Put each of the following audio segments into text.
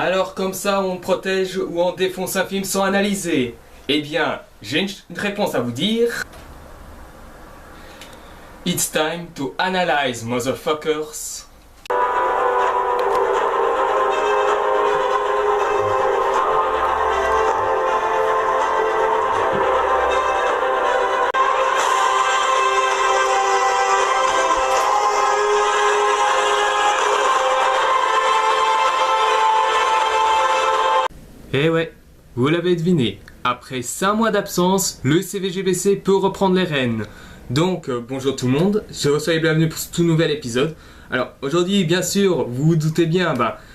Alors comme ça on protège ou on défonce un film sans analyser? Eh bien, j'ai une réponse à vous dire. It's time to analyze, motherfuckers. Eh ouais, vous l'avez deviné, après 5 mois d'absence, le CVGBC peut reprendre les rênes. Donc, bonjour tout le monde, je vous souhaite bienvenue pour ce tout nouvel épisode. Alors, aujourd'hui, bien sûr, vous vous doutez bien,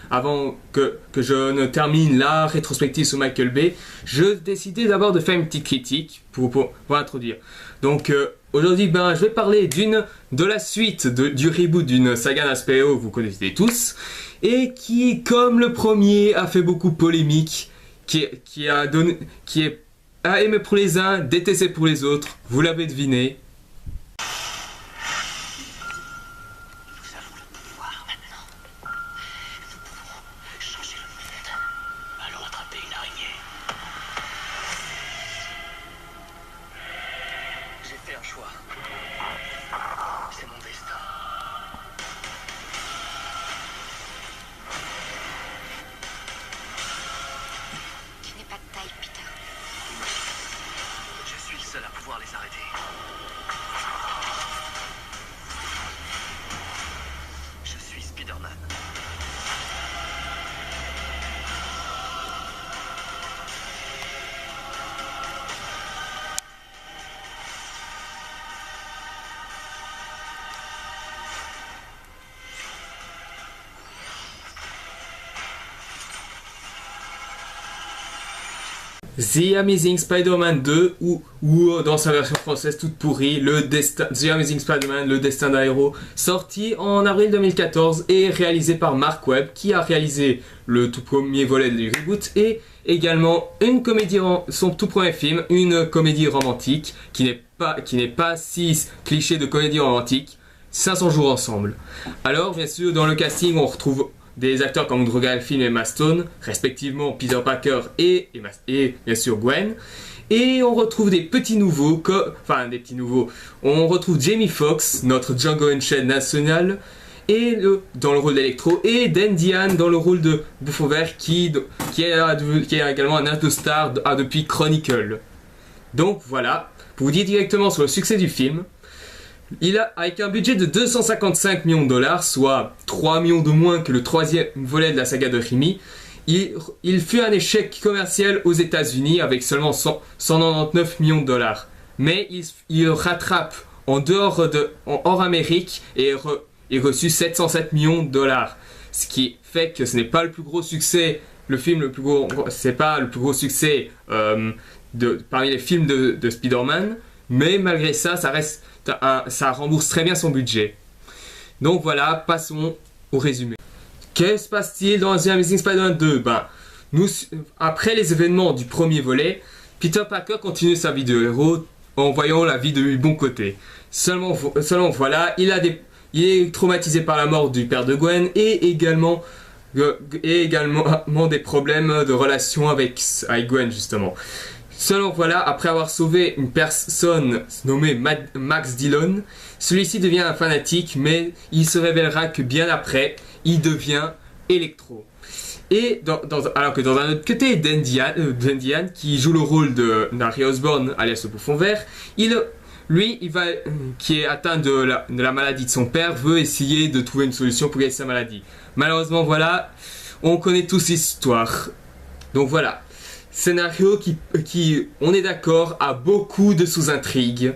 avant que je ne termine la rétrospective sur Michael Bay, je décidais d'abord de faire une petite critique pour introduire. Donc, aujourd'hui, je vais parler de la suite du reboot d'une saga d'Aspeo que vous connaissez tous, et qui, comme le premier, a fait beaucoup polémique, qui a aimé pour les uns, détesté pour les autres, vous l'avez deviné. Nous avons le pouvoir maintenant. Nous pouvons changer le monde. Allons attraper une araignée. J'ai fait un choix. C'est mon destin. Tu n'es pas de taille, Peter. Je suis le seul à pouvoir les arrêter. Je suis Spider-Man. The Amazing Spider-Man 2 ou dans sa version française toute pourrie, The Amazing Spider-Man, le destin d'un héros, sorti en avril 2014 et réalisé par Mark Webb qui a réalisé le tout premier volet du reboot et également son tout premier film, une comédie romantique qui n'est pas si cliché de comédie romantique, 500 jours ensemble. Alors bien sûr dans le casting on retrouve des acteurs comme Andrew Garfield et Emma Stone, respectivement Peter Parker et bien sûr Gwen. Et on retrouve des petits nouveaux, on retrouve Jamie Foxx, notre Django Unchained national, dans le rôle d'Electro, et Dan Diane dans le rôle de Bouffon Vert, qui est également un star depuis Chronicle. Donc voilà, pour vous dire directement sur le succès du film, avec un budget de 255 millions de dollars, soit 3 millions de moins que le troisième volet de la saga de Raimi, il fut un échec commercial aux États-Unis avec seulement 199 millions de dollars. Mais il rattrape hors Amérique et reçu 707 millions de dollars. Ce qui fait que ce n'est pas le plus gros succès, c'est pas le plus gros succès parmi les films de Spider-Man, mais malgré ça, ça rembourse très bien son budget. Donc voilà, passons au résumé. Que se passe-t-il dans The Amazing Spider-Man 2 après les événements du premier volet, Peter Parker continue sa vie de héros en voyant la vie du bon côté. Seulement voilà, il est traumatisé par la mort du père de Gwen et également des problèmes de relation avec Gwen justement. Seulement voilà, après avoir sauvé une personne nommée Max Dillon, celui-ci devient un fanatique, mais il se révélera que bien après, il devient Electro. Et alors que dans un autre côté, Dan Diane, qui joue le rôle d'Harry Osborn, alias le Bouffon Vert, qui est atteint de la maladie de son père, veut essayer de trouver une solution pour guérir sa maladie. Malheureusement, voilà, on connaît tous l'histoire. Donc voilà. Scénario qui, on est d'accord, a beaucoup de sous-intrigues.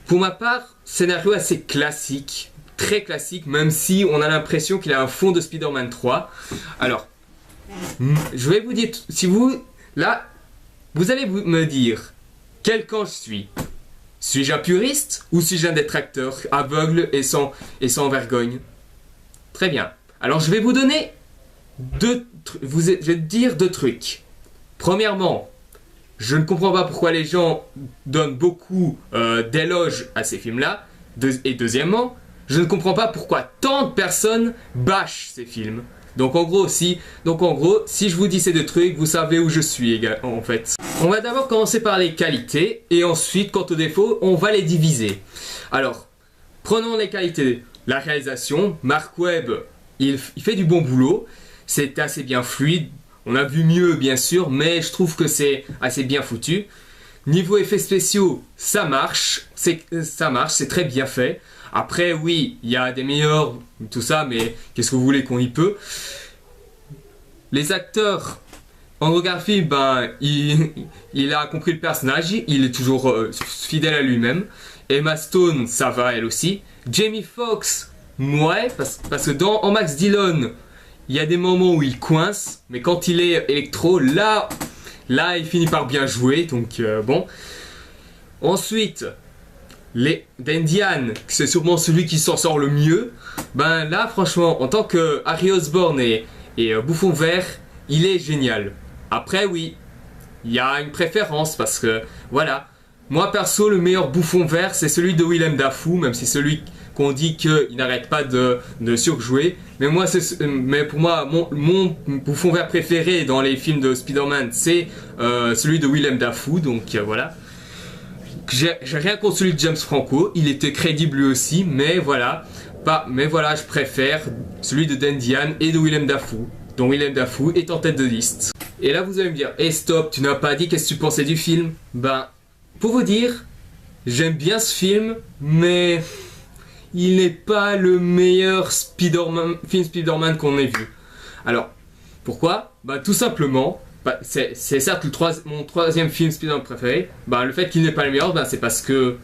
Pour ma part, scénario assez classique, très classique, même si on a l'impression qu'il a un fond de Spider-Man 3. Alors, je vais vous dire, vous allez me dire quel camp je suis. Suis-je un puriste ou suis-je un détracteur aveugle et sans vergogne? Très bien. Alors je vais vous donner je vais dire deux trucs. Premièrement, je ne comprends pas pourquoi les gens donnent beaucoup d'éloges à ces films-là. Et deuxièmement, je ne comprends pas pourquoi tant de personnes bâchent ces films. Donc en gros, si je vous dis ces deux trucs, vous savez où je suis en fait. On va d'abord commencer par les qualités et ensuite, quant aux défauts, on va les diviser. Alors, prenons les qualités. La réalisation, Mark Webb, il fait du bon boulot. C'est assez bien fluide. On a vu mieux, bien sûr, mais je trouve que c'est assez bien foutu. Niveau effets spéciaux, ça marche, c'est très bien fait. Après, oui, il y a des meilleurs, tout ça, mais qu'est-ce que vous voulez qu'on y peut. Les acteurs, on regarde le film, ben, il a compris le personnage, il est toujours fidèle à lui-même. Emma Stone, ça va elle aussi. Jamie Foxx, ouais, parce que en Max Dillon, il y a des moments où il coince, mais quand il est électro, là il finit par bien jouer, donc bon. Ensuite, Dendian, c'est sûrement celui qui s'en sort le mieux. Ben là, franchement, en tant que Harry Osborn et Bouffon Vert, il est génial. Après, oui, il y a une préférence, parce que, voilà. Moi, perso, le meilleur Bouffon Vert, c'est celui de Willem Dafoe, même si celui qu'on dit qu'il n'arrête pas de surjouer. Mais pour moi, mon Bouffon Vert préféré dans les films de Spider-Man, c'est celui de Willem Dafoe, donc voilà. J'ai rien contre celui de James Franco, il était crédible lui aussi, mais voilà, je préfère celui de Dendian et de Willem Dafoe, dont Willem Dafoe est en tête de liste. Et là vous allez me dire, hey stop, tu n'as pas dit qu'est-ce que tu pensais du film? Ben, pour vous dire, j'aime bien ce film, mais il n'est pas le meilleur film Spider-Man qu'on ait vu. Alors, pourquoi? Ben, tout simplement, c'est certes mon troisième film Spider-Man préféré. Ben, le fait qu'il n'est pas le meilleur, ben, c'est parce que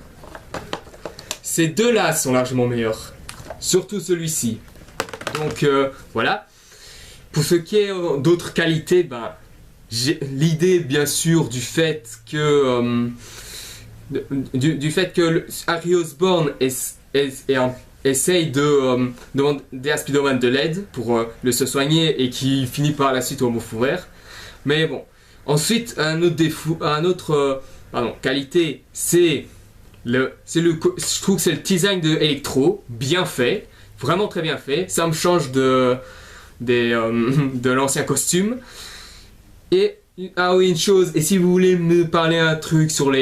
ces deux-là sont largement meilleurs. Surtout celui-ci. Donc, voilà. Pour ce qui est d'autres qualités, ben, j'ai l'idée, bien sûr, du fait que Harry Osborn essaye de demander à Spider-Man de l'aide pour se soigner et qui finit par la suite au mot fou vert. Mais bon. Ensuite, qualité, je trouve que c'est le design de Electro, bien fait, vraiment très bien fait. Ça me change de l'ancien costume. Et ah oui, une chose, et si vous voulez me parler un truc sur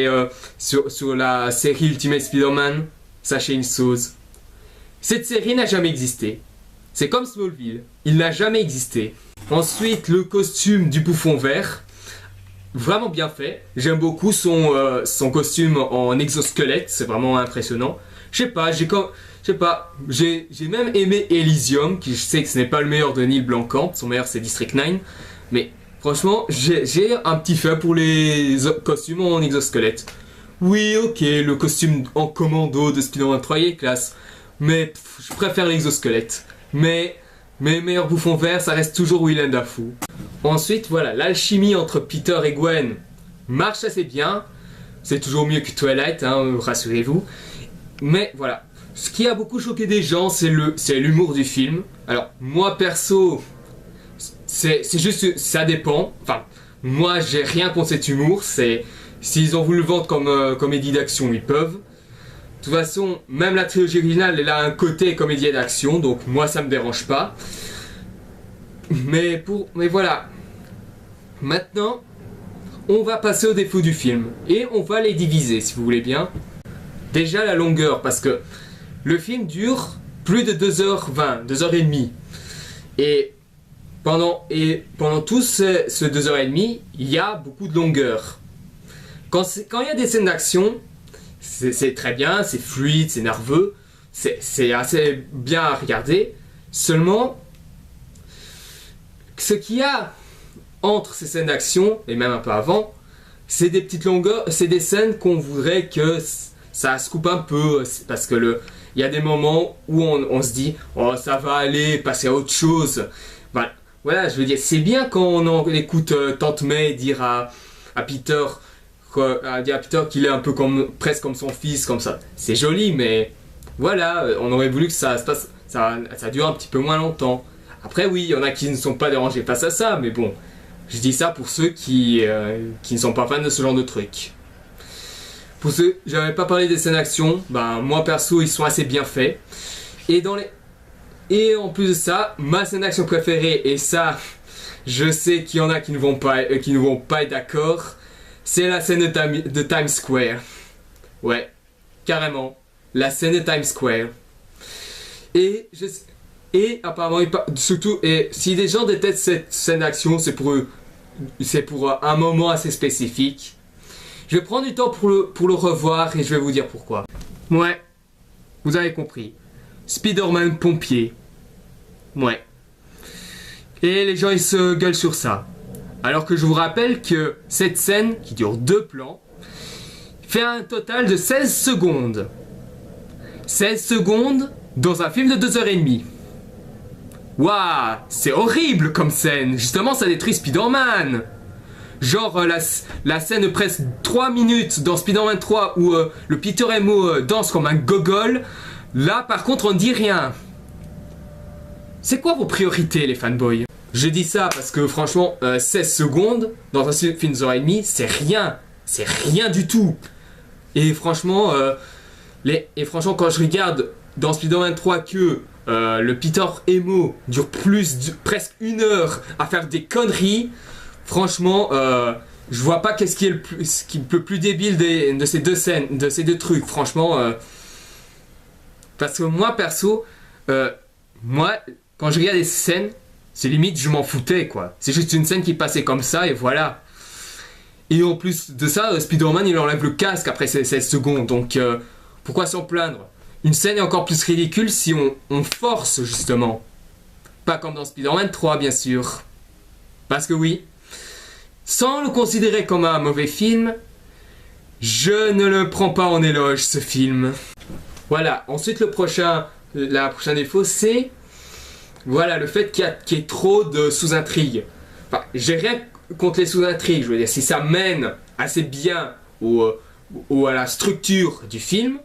sur la série Ultimate Spider-Man, sachez une chose. Cette série n'a jamais existé. C'est comme Smallville, il n'a jamais existé. Ensuite, le costume du Bouffon Vert, vraiment bien fait. J'aime beaucoup son costume en exosquelette, c'est vraiment impressionnant. Je sais pas, j'ai même aimé Elysium, qui je sais que ce n'est pas le meilleur de Neil Blomkamp, son meilleur c'est District 9, mais franchement, j'ai un petit fait pour les costumes en exosquelette. Oui, ok, le costume en commando de Spider-Man 3 est classe, mais je préfère l'exosquelette. Mais mes meilleurs bouffons verts, ça reste toujours Willem Dafoe. Ensuite, voilà, l'alchimie entre Peter et Gwen marche assez bien. C'est toujours mieux que Twilight, hein, rassurez-vous. Mais voilà, ce qui a beaucoup choqué des gens, c'est l'humour du film. Alors, moi perso, c'est juste, ça dépend. Enfin, moi j'ai rien contre cet humour. S'ils ont voulu le vendre comme comédie d'action, ils peuvent. De toute façon, même la trilogie originale, elle a un côté comédie d'action, donc moi ça me dérange pas. Mais voilà. Maintenant, on va passer aux défauts du film. Et on va les diviser, si vous voulez bien. Déjà la longueur, parce que le film dure plus de 2h20, 2h30. Et pendant tout ce 2h30, il y a beaucoup de longueur. Quand il y a des scènes d'action, c'est très bien, c'est fluide, c'est nerveux, c'est assez bien à regarder. Seulement, ce qu'il y a entre ces scènes d'action, et même un peu avant, c'est des petites longueurs, c'est des scènes qu'on voudrait que ça se coupe un peu, parce que il y a des moments où on se dit « Oh, ça va aller, passer à autre chose ». Voilà, je veux dire, c'est bien quand on écoute Tante May dire à Peter qu'il est un peu presque comme son fils, comme ça. C'est joli, mais voilà, on aurait voulu que ça dure un petit peu moins longtemps. Après, oui, il y en a qui ne sont pas dérangés face à ça, mais bon, je dis ça pour ceux qui ne sont pas fans de ce genre de truc. Pour ceux, j'avais pas parlé des scènes d'action, ben moi perso, ils sont assez bien faits. Et Et en plus de ça, ma scène d'action préférée, et ça, je sais qu'il y en a qui ne vont pas être d'accord, c'est la scène de Times Square. Ouais, carrément, la scène de Times Square. Et apparemment, surtout, et si les gens détestent cette scène d'action, c'est pour un moment assez spécifique. Je vais prendre du temps pour le revoir et je vais vous dire pourquoi. Ouais, vous avez compris. Spider-Man pompier. Ouais. Et les gens ils se gueulent sur ça. Alors que je vous rappelle que cette scène, qui dure 2 plans, fait un total de 16 secondes. 16 secondes dans un film de 2h30. Waouh, c'est horrible comme scène. Justement, ça détruit Spider-Man. Genre la scène de presque 3 minutes dans Spider-Man 3 où le Peter Emo danse comme un gogol. Là, par contre, on ne dit rien. C'est quoi vos priorités, les fanboys? Je dis ça parce que franchement, 16 secondes dans un film de 2h30, c'est rien. C'est rien du tout. Et franchement, quand je regarde dans Spider-Man 3 que le Peter Emo dure presque 1 heure à faire des conneries, franchement, je vois pas qu'est-ce qui est le plus débile de ces deux scènes, de ces deux trucs. Franchement, parce que moi perso, quand je regardais ces scènes, c'est limite je m'en foutais quoi. C'est juste une scène qui passait comme ça et voilà. Et en plus de ça, Spider-Man il enlève le casque après ces 16 secondes. Donc pourquoi s'en plaindre? Une scène est encore plus ridicule si on force justement. Pas comme dans Spider-Man 3 bien sûr. Parce que oui, sans le considérer comme un mauvais film, je ne le prends pas en éloge ce film. Voilà, ensuite la prochaine défaut c'est voilà, le fait qu'il y ait trop de sous-intrigues. Enfin, j'ai rien contre les sous-intrigues, je veux dire, si ça mène assez bien à la structure du film,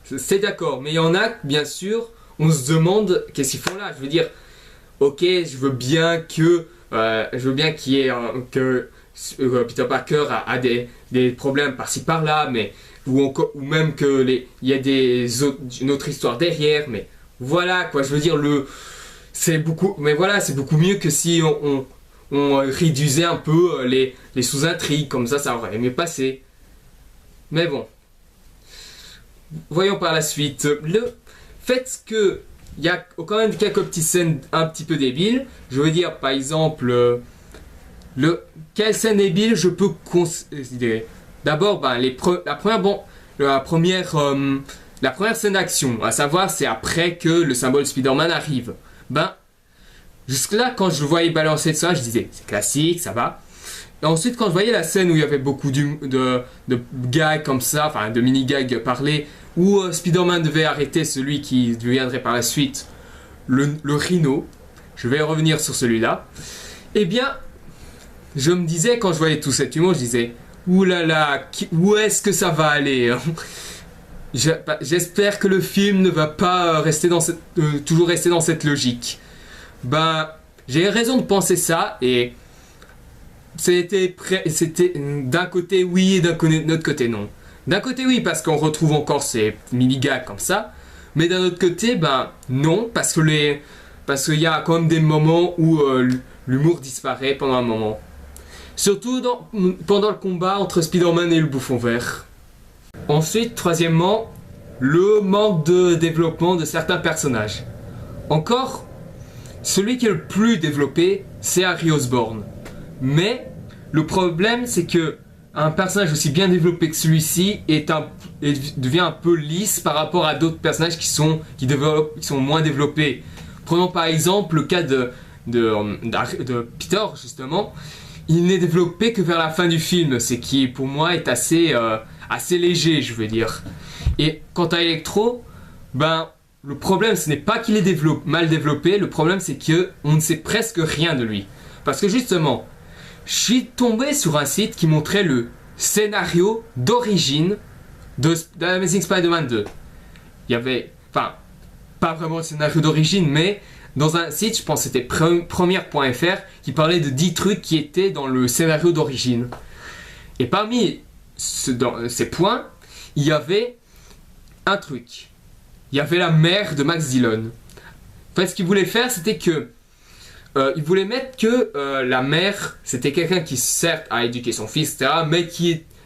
c'est d'accord. Mais il y en a, bien sûr, on se demande qu'est-ce qu'ils font là. Je veux dire, ok, je veux bien qu'il y ait que Peter Parker a des problèmes par-ci par-là, mais ou même il y a une autre histoire derrière, mais voilà quoi, je veux dire c'est beaucoup mieux que si on réduisait un peu les sous-intrigues, comme ça aurait mieux passé. Mais bon, voyons par la suite. Le fait que il y a quand même quelques petites scènes un petit peu débiles. Je veux dire par exemple quelle scène débile je peux considérer. D'abord la première scène d'action, à savoir c'est après que le symbole Spider-Man arrive. Jusque là quand je le voyais balancer de ça, je disais c'est classique, ça va. Et ensuite quand je voyais la scène où il y avait beaucoup de gags comme ça, enfin de mini-gags parlés, où Spider-Man devait arrêter celui qui deviendrait par la suite le Rhino, je vais revenir sur celui-là, eh bien je me disais quand je voyais tout cet humour, je disais oulala, où est-ce que ça va aller? J'espère que le film ne va pas toujours rester dans cette logique. J'ai raison de penser ça et c'était d'un côté oui et d'un autre côté non. D'un côté oui parce qu'on retrouve encore ces mini-gags comme ça, mais d'un autre côté non parce qu'il y a quand même des moments où l'humour disparaît pendant un moment. Surtout pendant le combat entre Spider-Man et le Bouffon Vert. Ensuite, troisièmement, le manque de développement de certains personnages. Encore, celui qui est le plus développé, c'est Harry Osborn. Mais le problème, c'est que un personnage aussi bien développé que celui-ci devient un peu lisse par rapport à d'autres personnages qui sont moins développés. Prenons par exemple le cas de Peter, justement. Il n'est développé que vers la fin du film, ce qui pour moi est assez léger, je veux dire. Et quant à Electro, le problème ce n'est pas qu'il est mal développé, le problème c'est qu'on ne sait presque rien de lui. Parce que justement, je suis tombé sur un site qui montrait le scénario d'origine d'Amazing Spider-Man 2. Il y avait, pas vraiment le scénario d'origine, mais dans un site, je pense que c'était première.fr, qui parlait de 10 trucs qui étaient dans le scénario d'origine. Et parmi ces points, il y avait un truc. Il y avait la mère de Max Dillon. fait, ce qu'il voulait faire, c'était que il voulait mettre que la mère, c'était quelqu'un qui certes a éduqué son fils, etc.,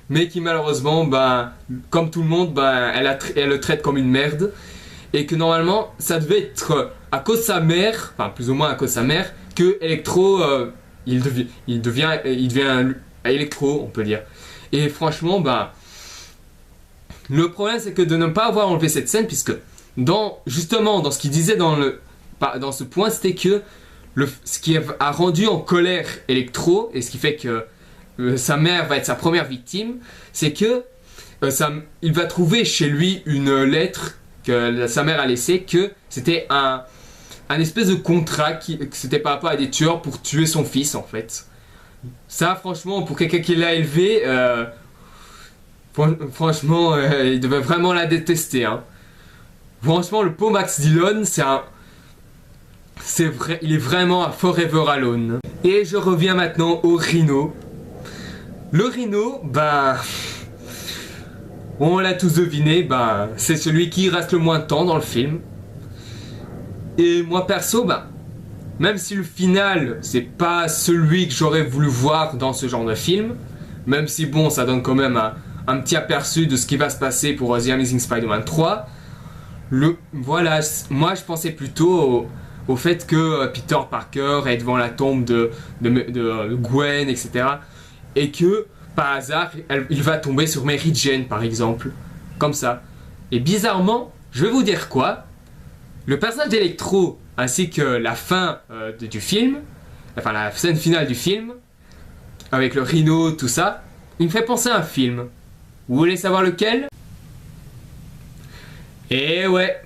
mais qui malheureusement, ben, comme tout le monde, ben, elle le traite comme une merde. Et que normalement, ça devait être à cause de sa mère, enfin plus ou moins à cause de sa mère, que Electro, il devient Electro, on peut dire. Et franchement, ben, le problème c'est que de ne pas avoir enlevé cette scène, puisque justement dans ce qu'il disait dans ce point, c'était que ce qui a rendu en colère Electro, et ce qui fait que sa mère va être sa première victime, c'est que il va trouver chez lui une lettre que sa mère a laissée, que c'était un espèce de contrat, que c'était par rapport à des tueurs pour tuer son fils en fait. Ça franchement, pour quelqu'un qui l'a élevé, franchement, il devait vraiment la détester. Hein. Franchement, le pauvre Max Dillon, il est vraiment un forever alone. Et je reviens maintenant au Rhino. Le Rhino, ben, on l'a tous deviné, ben, c'est celui qui reste le moins de temps dans le film. Et moi perso, ben, même si le final, c'est pas celui que j'aurais voulu voir dans ce genre de film, même si bon, ça donne quand même un petit aperçu de ce qui va se passer pour The Amazing Spider-Man 3, voilà, moi je pensais plutôt au fait que Peter Parker est devant la tombe de Gwen, etc. Et que, par hasard, il va tomber sur Mary Jane, par exemple. Comme ça. Et bizarrement, je vais vous dire quoi. Le personnage d'Electro, ainsi que la fin du film, enfin la scène finale du film, avec le Rhino, tout ça, il me fait penser à un film. Vous voulez savoir lequel? Et ouais.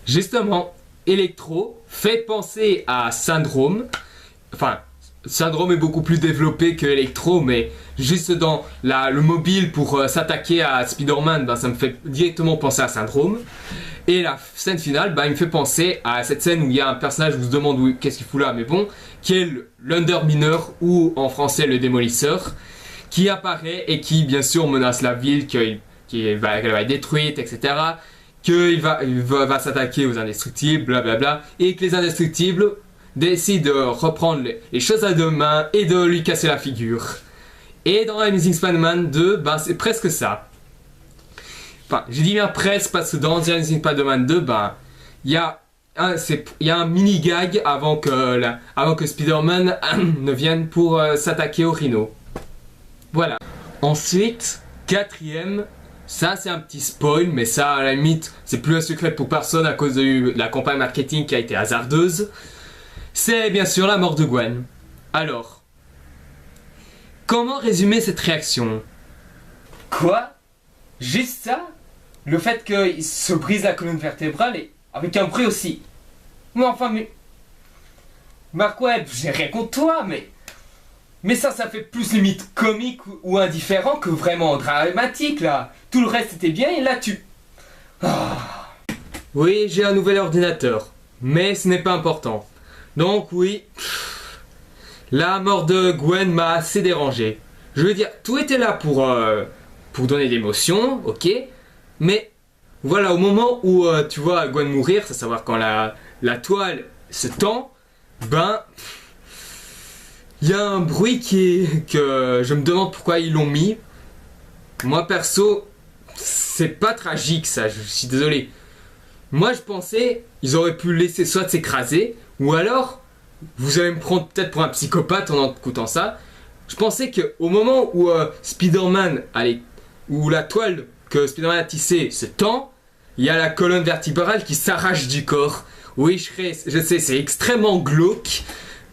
Justement, Electro fait penser à Syndrome. Enfin, Syndrome est beaucoup plus développé que Electro, mais juste dans le mobile pour s'attaquer à Spider-Man, ben, ça me fait directement penser à Syndrome. Et la scène finale, ben, il me fait penser à cette scène où il y a un personnage, je vous demande qu'est-ce qu'il fout là, mais bon, qui est l'Underminer, ou en français le Démolisseur, qui apparaît et qui bien sûr menace la ville, qu'elle va être détruite, etc. Qu'il va s'attaquer aux indestructibles, blablabla, et que les indestructibles décide de reprendre les choses à deux mains et de lui casser la figure. Et dans Amazing Spider-Man 2, ben, c'est presque ça. Enfin, j'ai dit bien presque parce que dans Amazing Spider-Man 2, ben, il y a un mini-gag avant que Spider-Man ne vienne pour s'attaquer au Rhino. Voilà. Ensuite, quatrième, ça c'est un petit spoil, mais ça à la limite, c'est plus un secret pour personne à cause de la campagne marketing qui a été hasardeuse. C'est bien sûr la mort de Gwen. Alors, comment résumer cette réaction? Quoi? Juste ça? Le fait qu'il se brise la colonne vertébrale et avec un bruit aussi. Mais enfin, mais... Mark Webb, j'ai rien contre toi, mais ça fait plus limite comique ou indifférent que vraiment dramatique, là. Tout le reste était bien et là tu... Ah. Oui, j'ai un nouvel ordinateur, mais ce n'est pas important. Donc oui, la mort de Gwen m'a assez dérangé. Je veux dire, tout était là pour donner l'émotion, ok. Mais voilà, au moment où tu vois Gwen mourir, c'est à savoir quand la toile se tend, ben... Il y a un bruit que je me demande pourquoi ils l'ont mis. Moi perso, c'est pas tragique ça, je suis désolé. Moi je pensais, ils auraient pu laisser soit s'écraser, ou alors, vous allez me prendre peut-être pour un psychopathe en écoutant ça. Je pensais qu'au moment où Spider-Man, où la toile que Spider-Man a tissée se tend, il y a la colonne vertébrale qui s'arrache du corps. Oui, je sais, c'est extrêmement glauque,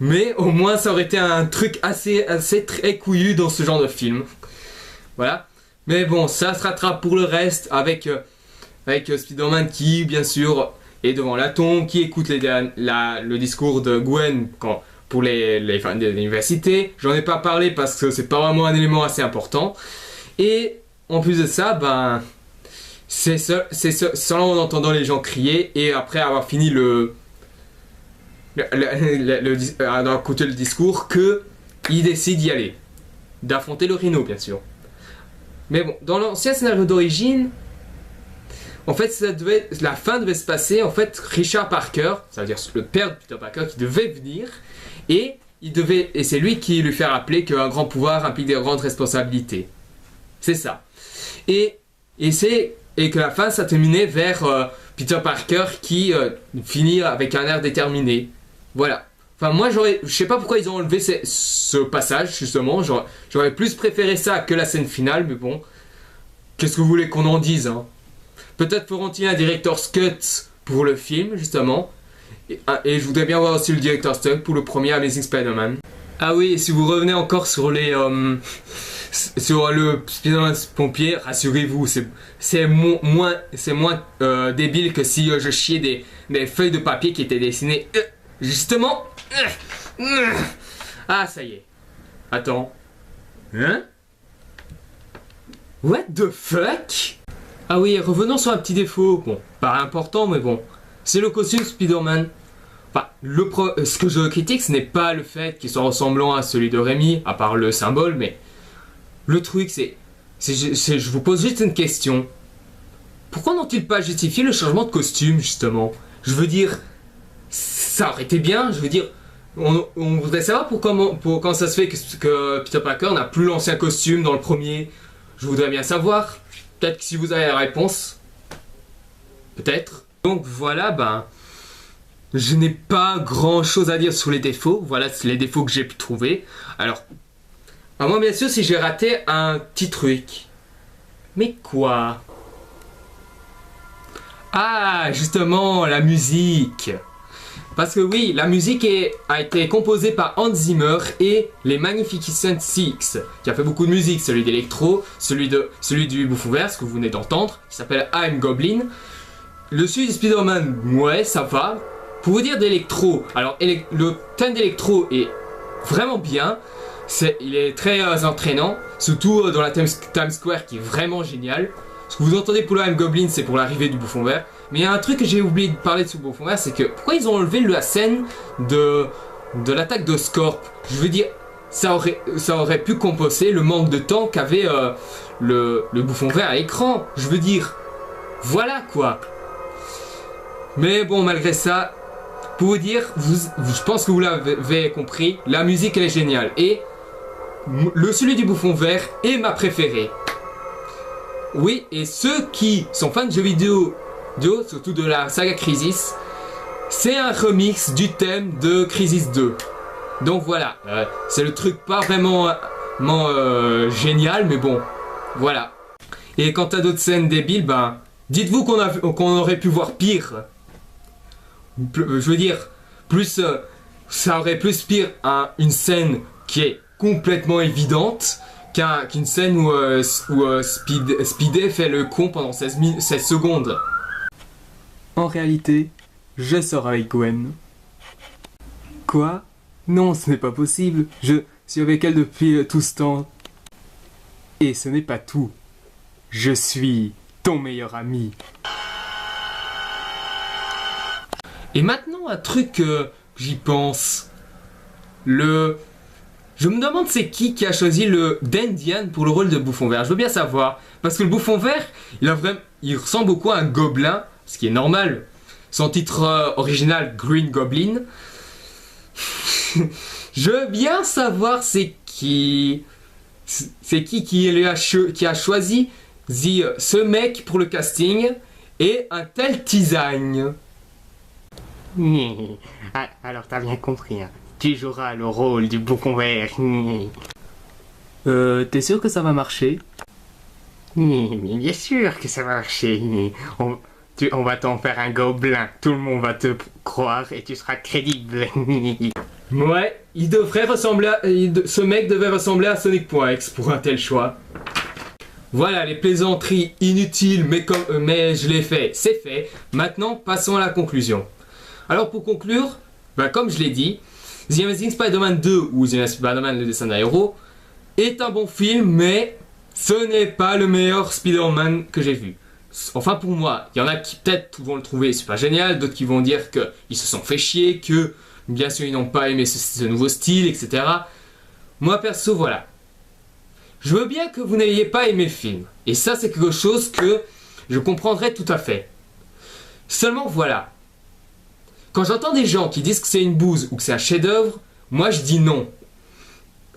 mais au moins ça aurait été un truc assez très couillu dans ce genre de film. Voilà. Mais bon, ça se rattrape pour le reste avec Spider-Man qui, bien sûr, est devant la tombe, qui écoute le discours de Gwen pour les fans de l'université. J'en ai pas parlé parce que c'est pas vraiment un élément assez important. Et en plus de ça, ben, c'est seulement en entendant les gens crier et après avoir fini d'avoir écouté le discours qu'il décide d'y aller. D'affronter le Rhino, bien sûr. Mais bon, dans l'ancien scénario d'origine, En fait, la fin devait se passer, en fait, Richard Parker, ça veut dire le père de Peter Parker, qui devait venir, et c'est lui qui lui fait rappeler qu'un grand pouvoir implique des grandes responsabilités. C'est ça. Et que la fin, ça terminait vers Peter Parker qui finit avec un air déterminé. Voilà. Enfin, moi, je sais pas pourquoi ils ont enlevé ce passage, justement. J'aurais plus préféré ça que la scène finale, mais bon. Qu'est-ce que vous voulez qu'on en dise, hein? Peut-être feront-ils un director's cut pour le film, justement. Et je voudrais bien voir aussi le director's cut pour le premier Amazing Spider-Man. Ah oui, et si vous revenez encore sur sur le Spider-Man pompier, rassurez-vous, c'est moins débile que si je chiais des feuilles de papier qui étaient dessinées justement. Ah, ça y est. Attends. Hein? What the fuck? Ah oui, revenons sur un petit défaut. Bon, pas important, mais bon. C'est le costume Spider-Man. Enfin, ce que je critique, ce n'est pas le fait qu'il soit ressemblant à celui de Raimi, à part le symbole, mais le truc, je vous pose juste une question. Pourquoi n'ont-ils pas justifié le changement de costume, justement? Je veux dire, ça aurait été bien, je veux dire, on voudrait savoir comment ça se fait que Peter Parker n'a plus l'ancien costume dans le premier. Je voudrais bien savoir. Peut-être que si vous avez la réponse. Peut-être. Donc voilà, je n'ai pas grand chose à dire sur les défauts. Voilà, c'est les défauts que j'ai pu trouver. Alors, à moi bien sûr si j'ai raté un petit truc. Mais quoi? Ah, justement, la musique. Parce que oui, la musique a été composée par Hans Zimmer et les Magnificent Six, qui a fait beaucoup de musique, celui d'Electro, celui du Bouffon Vert, ce que vous venez d'entendre, qui s'appelle I'm Goblin. Le celui de Spider-Man, ouais, ça va. Pour vous dire d'Electro, alors le thème d'Electro est vraiment bien, il est très entraînant, surtout dans la Times Square qui est vraiment génial. Ce que vous entendez pour le I'm Goblin, c'est pour l'arrivée du Bouffon Vert. Mais il y a un truc que j'ai oublié de parler de ce Bouffon Vert, c'est que pourquoi ils ont enlevé la scène de l'attaque d'Oscorp? Je veux dire, ça aurait pu compenser le manque de temps qu'avait le Bouffon Vert à l'écran. Je veux dire, voilà quoi. Mais bon, malgré ça, pour vous dire, je pense que vous l'avez compris, la musique elle est géniale. Et celui du Bouffon Vert est ma préférée. Oui, et ceux qui sont fans de jeux vidéo, surtout de la saga Crisis, c'est un remix du thème de Crisis 2. Donc voilà, c'est le truc pas vraiment génial, mais bon, voilà. Et quant à d'autres scènes débiles, dites-vous qu'on aurait pu voir pire. Je veux dire, ça aurait plus pire une scène qui est complètement évidente qu'une scène où Speedy fait le con pendant 16 secondes. En réalité, je sors avec Gwen. Quoi? Non, ce n'est pas possible. Je suis avec elle depuis tout ce temps. Et ce n'est pas tout. Je suis ton meilleur ami. Et maintenant, un truc que j'y pense. Je me demande c'est qui a choisi le Dandian pour le rôle de Bouffon Vert. Je veux bien savoir. Parce que le Bouffon Vert, il ressemble beaucoup à un gobelin. Ce qui est normal. Son titre original, Green Goblin. Je veux bien savoir c'est qui a choisi ce mec pour le casting et un tel design. Alors t'as bien compris, hein. Tu joueras le rôle du Bouffon Vert. T'es sûr que ça va marcher? Bien sûr que ça va marcher. On va t'en faire un gobelin. Tout le monde va te croire et tu seras crédible. Ouais, ce mec devait ressembler à Sonic.exe pour un tel choix. Voilà, les plaisanteries inutiles, mais je l'ai fait, c'est fait. Maintenant, passons à la conclusion. Alors pour conclure, comme je l'ai dit, The Amazing Spider-Man 2 ou The Amazing Spider-Man le dessin d'un héros est un bon film, mais ce n'est pas le meilleur Spider-Man que j'ai vu. Enfin pour moi, il y en a qui peut-être vont le trouver super génial, d'autres qui vont dire qu'ils se sont fait chier, que bien sûr ils n'ont pas aimé ce nouveau style, etc. Moi perso, voilà. Je veux bien que vous n'ayez pas aimé le film. Et ça c'est quelque chose que je comprendrais tout à fait. Seulement voilà, quand j'entends des gens qui disent que c'est une bouse ou que c'est un chef-d'œuvre, moi je dis non.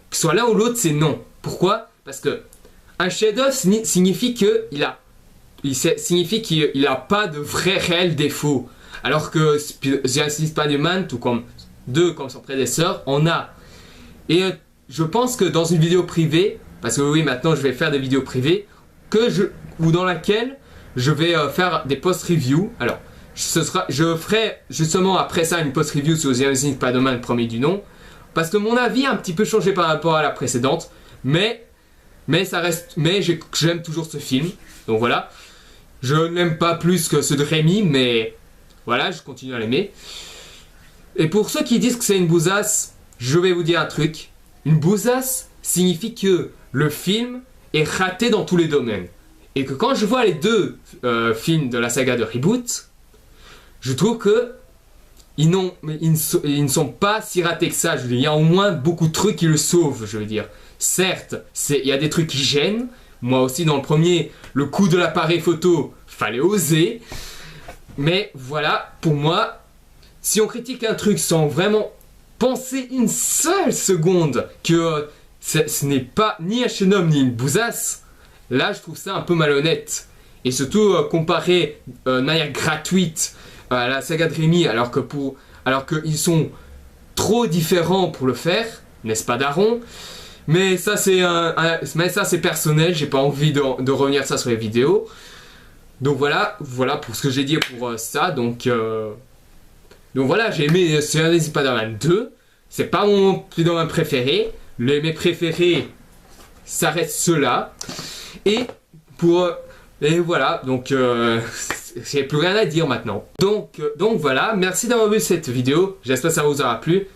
Que ce soit l'un ou l'autre, c'est non. Pourquoi? Parce que un chef-d'œuvre signifie qu'il a pas de vrais réels défauts. Alors que Spider-Man, tout comme comme son prédécesseur, en a. Et je pense que dans une vidéo privée, parce que oui, maintenant je vais faire des vidéos privées, ou dans laquelle je vais faire des post-reviews. Alors, je ferai justement après ça une post-review sur The Amazing Spider-Man, premier du nom, parce que mon avis a un petit peu changé par rapport à la précédente, mais ça reste, j'aime toujours ce film, donc voilà. Je n'aime pas plus que ceux de Raimi, mais voilà, je continue à l'aimer. Et pour ceux qui disent que c'est une bousasse, je vais vous dire un truc. Une bousasse signifie que le film est raté dans tous les domaines. Et que quand je vois les deux films de la saga de Reboot, je trouve que ils ne sont pas si ratés que ça. Je veux dire, il y a au moins beaucoup de trucs qui le sauvent, je veux dire. Certes, il y a des trucs qui gênent. Moi aussi, dans le premier, le coup de l'appareil photo, fallait oser. Mais voilà, pour moi, si on critique un truc sans vraiment penser une seule seconde que ce n'est pas ni un chef-d'œuvre ni une bousasse, là je trouve ça un peu malhonnête. Et surtout comparer de manière gratuite à la saga de Raimi alors qu'ils sont trop différents pour le faire, n'est-ce pas Daron? Mais ça c'est personnel, j'ai pas envie de revenir ça sur les vidéos. Donc voilà pour ce que j'ai dit pour ça. Donc voilà, j'ai aimé Spider-Man 2. C'est pas mon Spider-Man préféré. Mes préférés, ça reste ceux-là. Et voilà, donc j'ai plus rien à dire maintenant. Donc voilà, merci d'avoir vu cette vidéo. J'espère que ça vous aura plu.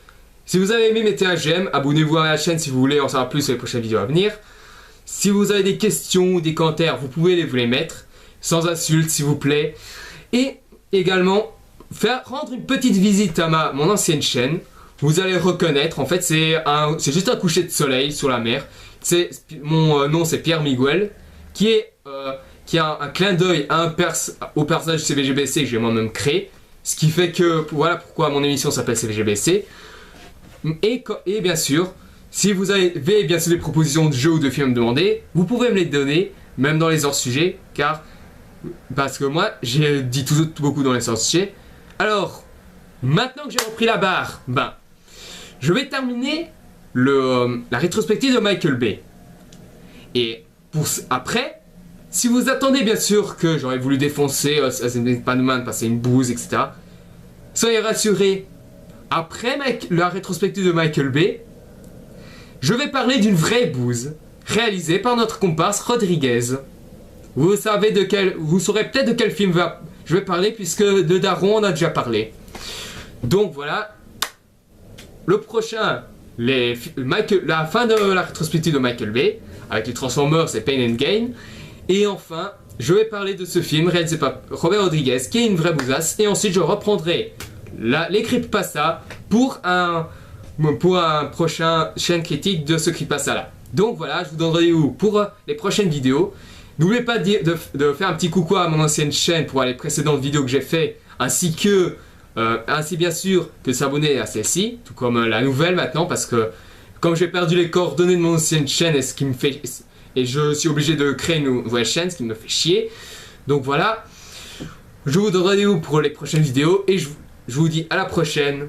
Si vous avez aimé, mettez un j'aime. Abonnez-vous à la chaîne si vous voulez en savoir plus sur les prochaines vidéos à venir. Si vous avez des questions ou des commentaires, vous pouvez vous les mettre. Sans insultes, s'il vous plaît. Et également, rendre une petite visite à mon ancienne chaîne. Vous allez reconnaître, en fait, c'est juste un coucher de soleil sur la mer. Mon nom, c'est Pierre Miguel, qui a un clin d'œil au personnage de CVGBC que j'ai moi-même créé. Ce qui fait que, voilà pourquoi mon émission s'appelle CVGBC. Et bien sûr, si vous avez bien sûr des propositions de jeux ou de films à me demander, vous pouvez me les donner, même dans les hors-sujets, parce que moi, j'ai dit beaucoup dans les hors-sujets. Alors, maintenant que j'ai repris la barre, je vais terminer la rétrospective de Michael Bay. Et après, si vous attendez bien sûr que j'aurais voulu défoncer Spider-Man, passer une bouse, etc. Soyez rassurés, après la rétrospective de Michael Bay, je vais parler d'une vraie bouse réalisée par notre comparse Rodriguez. Vous saurez peut-être de quel film je vais parler puisque de Daron on a déjà parlé. Donc voilà, le prochain, la fin de la rétrospective de Michael Bay avec les Transformers et Pain and Gain. Et enfin, je vais parler de ce film réalisé par Robert Rodriguez qui est une vraie bousasse. Et ensuite, je reprendrai les creepypasta pour un prochain chaîne critique de ce creepypasta là. Donc voilà, je vous donne rendez-vous pour les prochaines vidéos. N'oubliez pas de faire un petit coucou à mon ancienne chaîne pour voir les précédentes vidéos que j'ai fait, ainsi bien sûr que de s'abonner à celle-ci, tout comme la nouvelle maintenant, parce que comme j'ai perdu les coordonnées de mon ancienne chaîne et je suis obligé de créer une nouvelle chaîne, ce qui me fait chier. Donc voilà, je vous donne rendez-vous pour les prochaines vidéos et je vous dis à la prochaine.